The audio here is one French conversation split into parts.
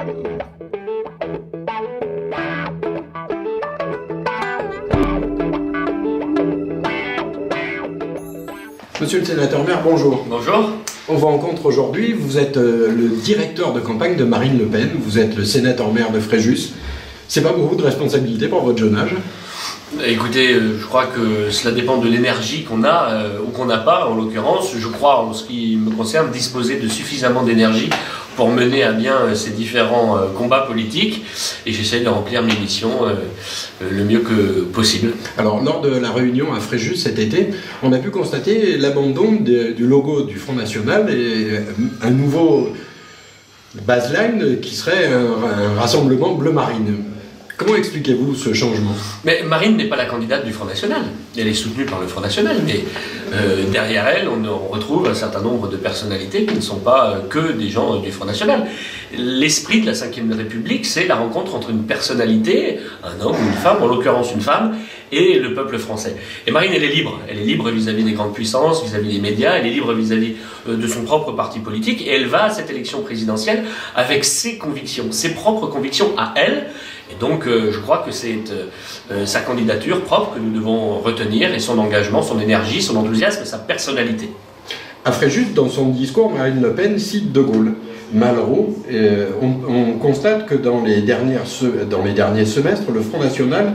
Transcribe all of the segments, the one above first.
Monsieur le sénateur maire, bonjour. Bonjour. On vous rencontre aujourd'hui, vous êtes le directeur de campagne de Marine Le Pen, vous êtes le sénateur maire de Fréjus. C'est pas beaucoup de responsabilité pour votre jeune âge? Écoutez, je crois que cela dépend de l'énergie qu'on a ou qu'on n'a pas. En l'occurrence, je crois, en ce qui me concerne, disposer de suffisamment d'énergie pour mener à bien ces différents combats politiques, et j'essaie de remplir mes missions le mieux que possible. Alors, lors de la réunion à Fréjus cet été, on a pu constater l'abandon du logo du Front National et un nouveau baseline qui serait un rassemblement bleu marine. Comment expliquez-vous ce changement? Mais Marine n'est pas la candidate du Front National. Elle est soutenue par le Front National. Mais derrière elle, on retrouve un certain nombre de personnalités qui ne sont pas que des gens du Front National. L'esprit de la Ve République, c'est la rencontre entre une personnalité, un homme ou une femme, en l'occurrence une femme, et le peuple français. Et Marine, elle est libre. Elle est libre vis-à-vis des grandes puissances, vis-à-vis des médias, elle est libre vis-à-vis de son propre parti politique, et elle va à cette élection présidentielle avec ses convictions, ses propres convictions à elle. Et donc, je crois que c'est sa candidature propre que nous devons retenir, et son engagement, son énergie, son enthousiasme, sa personnalité. À Fréjus, dans son discours, Marine Le Pen cite De Gaulle. Malraux, on constate que dans les derniers semestres, le Front National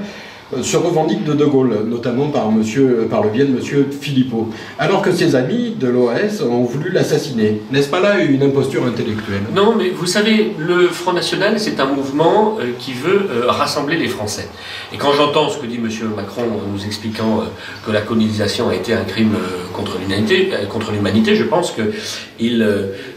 se revendique de Gaulle, notamment par le biais de M. Philippot, alors que ses amis de l'OAS ont voulu l'assassiner. N'est-ce pas là une imposture intellectuelle? Non, mais vous savez, le Front National, c'est un mouvement qui veut rassembler les Français. Et quand j'entends ce que dit M. Macron en nous expliquant que la colonisation a été un crime contre l'humanité, je pense qu'il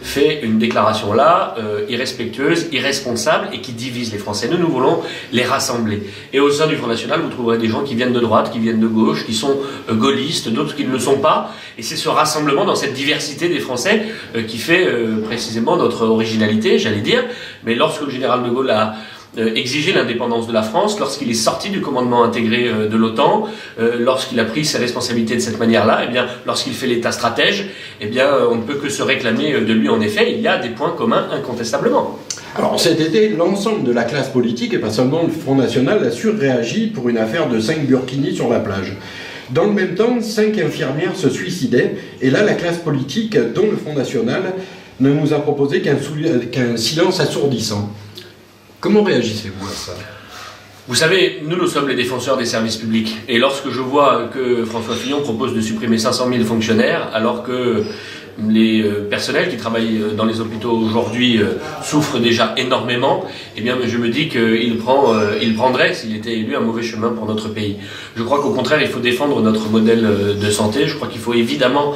fait une déclaration là, irrespectueuse, irresponsable, et qui divise les Français. Nous voulons les rassembler. Et au sein du Front National, vous trouverez des gens qui viennent de droite, qui viennent de gauche, qui sont gaullistes, d'autres qui ne le sont pas. Et c'est ce rassemblement dans cette diversité des Français qui fait précisément notre originalité, j'allais dire. Mais lorsque le général de Gaulle a exigé l'indépendance de la France, lorsqu'il est sorti du commandement intégré de l'OTAN, lorsqu'il a pris ses responsabilités de cette manière-là, eh bien, lorsqu'il fait l'État stratège, eh bien, on ne peut que se réclamer de lui. En effet, il y a des points communs incontestablement. Alors cet été, l'ensemble de la classe politique, et pas seulement le Front National, a surréagi pour une affaire de 5 burkinis sur la plage. Dans le même temps, 5 infirmières se suicidaient, et là, la classe politique, dont le Front National, ne nous a proposé qu'un silence assourdissant. Comment réagissez-vous à ça? Vous savez, nous sommes les défenseurs des services publics. Et lorsque je vois que François Fillon propose de supprimer 500 000 fonctionnaires, alors que les personnels qui travaillent dans les hôpitaux aujourd'hui souffrent déjà énormément, eh bien je me dis qu'il prendrait, s'il était élu, un mauvais chemin pour notre pays. Je crois qu'au contraire, il faut défendre notre modèle de santé. Je crois qu'il faut évidemment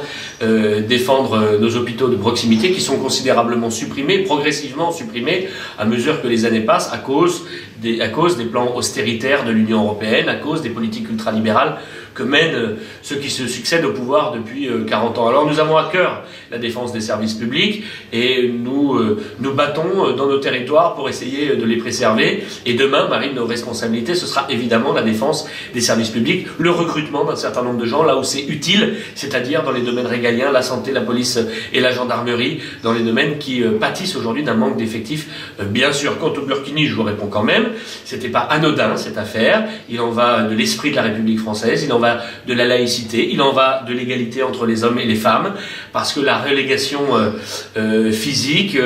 défendre nos hôpitaux de proximité qui sont considérablement supprimés, progressivement supprimés, à mesure que les années passent, à cause des plans austéritaires de l'Union européenne, à cause des politiques ultralibérales que mènent ceux qui se succèdent au pouvoir depuis 40 ans. Alors nous avons à cœur la défense des services publics, et nous nous battons dans nos territoires pour essayer de les préserver. Et demain, Marine, nos responsabilités, ce sera évidemment la défense des services publics, le recrutement d'un certain nombre de gens là où c'est utile, c'est-à-dire dans les domaines régaliens, la santé, la police et la gendarmerie, dans les domaines qui pâtissent aujourd'hui d'un manque d'effectifs. Bien sûr, quant au burkini, je vous réponds quand même, c'était pas anodin cette affaire. Il en va de l'esprit de la République française, il en va de la laïcité, il en va de l'égalité entre les hommes et les femmes, parce que la relégation physique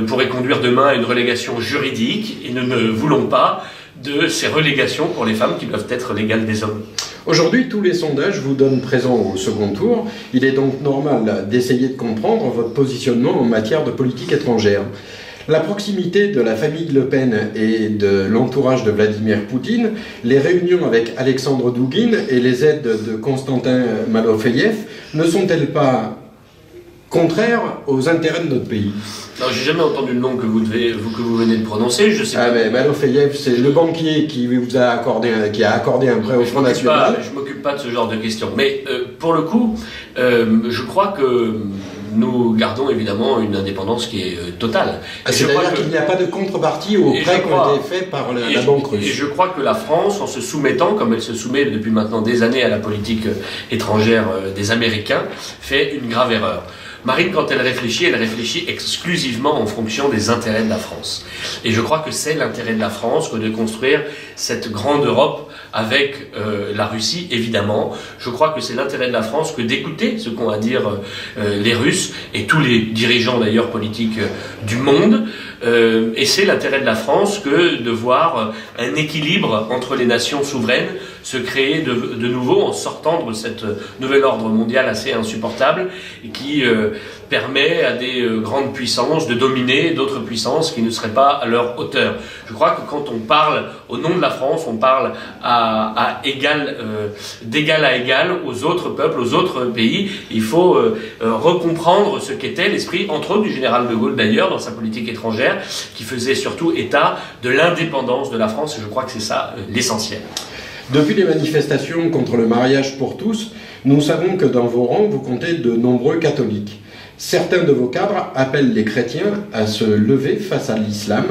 pourrait conduire demain à une relégation juridique, et nous ne voulons pas de ces relégations pour les femmes qui doivent être l'égale des hommes. Aujourd'hui, tous les sondages vous donnent présent au second tour. Il est donc normal d'essayer de comprendre votre positionnement en matière de politique étrangère. La proximité de la famille Le Pen et de l'entourage de Vladimir Poutine, les réunions avec Alexandre Douguine et les aides de Konstantin Malofeyev ne sont-elles pas contraires aux intérêts de notre pays? Alors, j'ai jamais entendu le nom que vous venez de prononcer. Je sais pas. Mais Malofeyev, c'est le banquier qui a accordé un prêt au Front National. Je m'occupe pas de ce genre de questions. Mais pour le coup, je crois que nous gardons évidemment une indépendance qui est totale. C'est-à-dire qu'il n'y a pas de contrepartie aux prêts qui ont été faits par la banque russe. Et je crois que la France, en se soumettant, comme elle se soumet depuis maintenant des années à la politique étrangère des Américains, fait une grave erreur. Marine, quand elle réfléchit exclusivement en fonction des intérêts de la France. Et je crois que c'est l'intérêt de la France que de construire cette grande Europe avec la Russie, évidemment. Je crois que c'est l'intérêt de la France que d'écouter ce qu'ont à dire les Russes et tous les dirigeants d'ailleurs politiques du monde. Et c'est l'intérêt de la France que de voir un équilibre entre les nations souveraines se créer de nouveau en sortant de cet nouvel ordre mondial assez insupportable et qui permet à des grandes puissances de dominer d'autres puissances qui ne seraient pas à leur hauteur. Je crois que quand on parle au nom de la France, on parle d'égal à égal aux autres peuples, aux autres pays. Il faut recomprendre ce qu'était l'esprit, entre autres du général de Gaulle d'ailleurs, dans sa politique étrangère, qui faisait surtout état de l'indépendance de la France, et je crois que c'est ça l'essentiel. Depuis les manifestations contre le mariage pour tous, nous savons que dans vos rangs, vous comptez de nombreux catholiques. Certains de vos cadres appellent les chrétiens à se lever face à l'islam,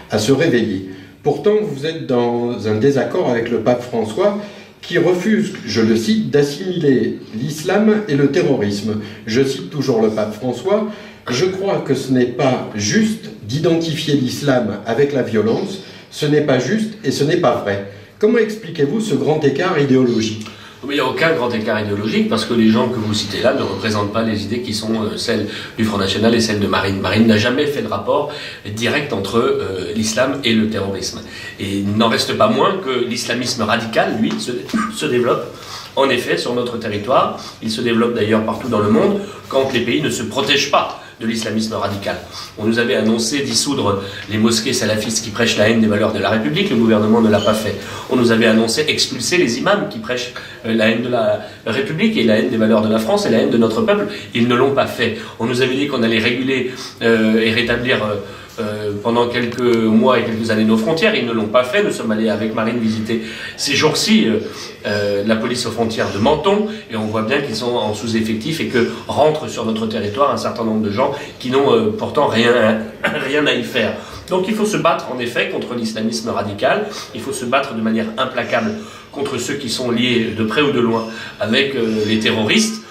à se réveiller. Pourtant, vous êtes dans un désaccord avec le pape François qui refuse, je le cite, d'assimiler l'islam et le terrorisme. Je cite toujours le pape François, « Je crois que ce n'est pas juste d'identifier l'islam avec la violence, ce n'est pas juste et ce n'est pas vrai. » Comment expliquez-vous ce grand écart idéologique ? Il n'y a aucun grand écart idéologique parce que les gens que vous citez là ne représentent pas les idées qui sont celles du Front National et celles de Marine. Marine n'a jamais fait de rapport direct entre l'islam et le terrorisme. Et il n'en reste pas moins que l'islamisme radical, lui, se développe en effet sur notre territoire. Il se développe d'ailleurs partout dans le monde quand les pays ne se protègent pas de l'islamisme radical. On nous avait annoncé dissoudre les mosquées salafistes qui prêchent la haine des valeurs de la République, le gouvernement ne l'a pas fait. On nous avait annoncé expulser les imams qui prêchent la haine de la République et la haine des valeurs de la France et la haine de notre peuple, ils ne l'ont pas fait. On nous avait dit qu'on allait réguler et rétablir pendant quelques mois et quelques années nos frontières, ils ne l'ont pas fait. Nous sommes allés avec Marine visiter ces jours-ci la police aux frontières de Menton et on voit bien qu'ils sont en sous-effectif et que rentrent sur notre territoire un certain nombre de gens qui n'ont pourtant rien à y faire. Donc il faut se battre en effet contre l'islamisme radical, il faut se battre de manière implacable contre ceux qui sont liés de près ou de loin avec les terroristes.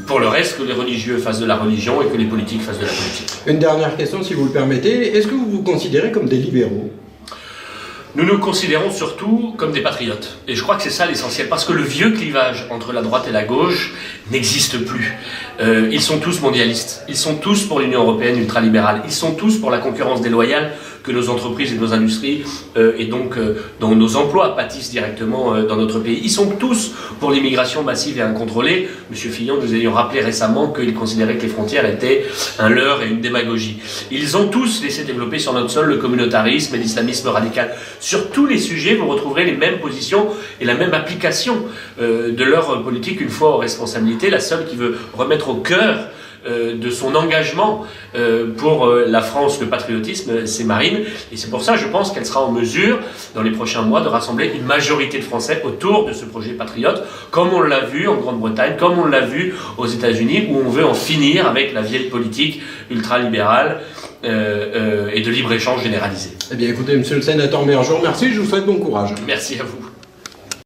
Pour le reste, que les religieux fassent de la religion et que les politiques fassent de la politique. Une dernière question, si vous le permettez. Est-ce que vous vous considérez comme des libéraux ? Nous nous considérons surtout comme des patriotes. Et je crois que c'est ça l'essentiel. Parce que le vieux clivage entre la droite et la gauche n'existe plus. Ils sont tous mondialistes. Ils sont tous pour l'Union européenne ultralibérale. Ils sont tous pour la concurrence déloyale que nos entreprises et nos industries et donc dont nos emplois pâtissent directement dans notre pays. Ils sont tous pour l'immigration massive et incontrôlée. Monsieur Fillon, nous ayons rappelé récemment qu'il considérait que les frontières étaient un leurre et une démagogie. Ils ont tous laissé développer sur notre sol le communautarisme et l'islamisme radical. Sur tous les sujets, vous retrouverez les mêmes positions et la même application de leur politique une fois aux responsabilités. La seule qui veut remettre au cœur de son engagement pour la France, le patriotisme, c'est Marine. Et c'est pour ça, je pense qu'elle sera en mesure, dans les prochains mois, de rassembler une majorité de Français autour de ce projet patriote, comme on l'a vu en Grande-Bretagne, comme on l'a vu aux États-Unis, où on veut en finir avec la vieille politique ultralibérale et de libre-échange généralisé. Eh bien, écoutez, monsieur le sénateur Maire, je vous remercie, je vous souhaite bon courage. Merci à vous.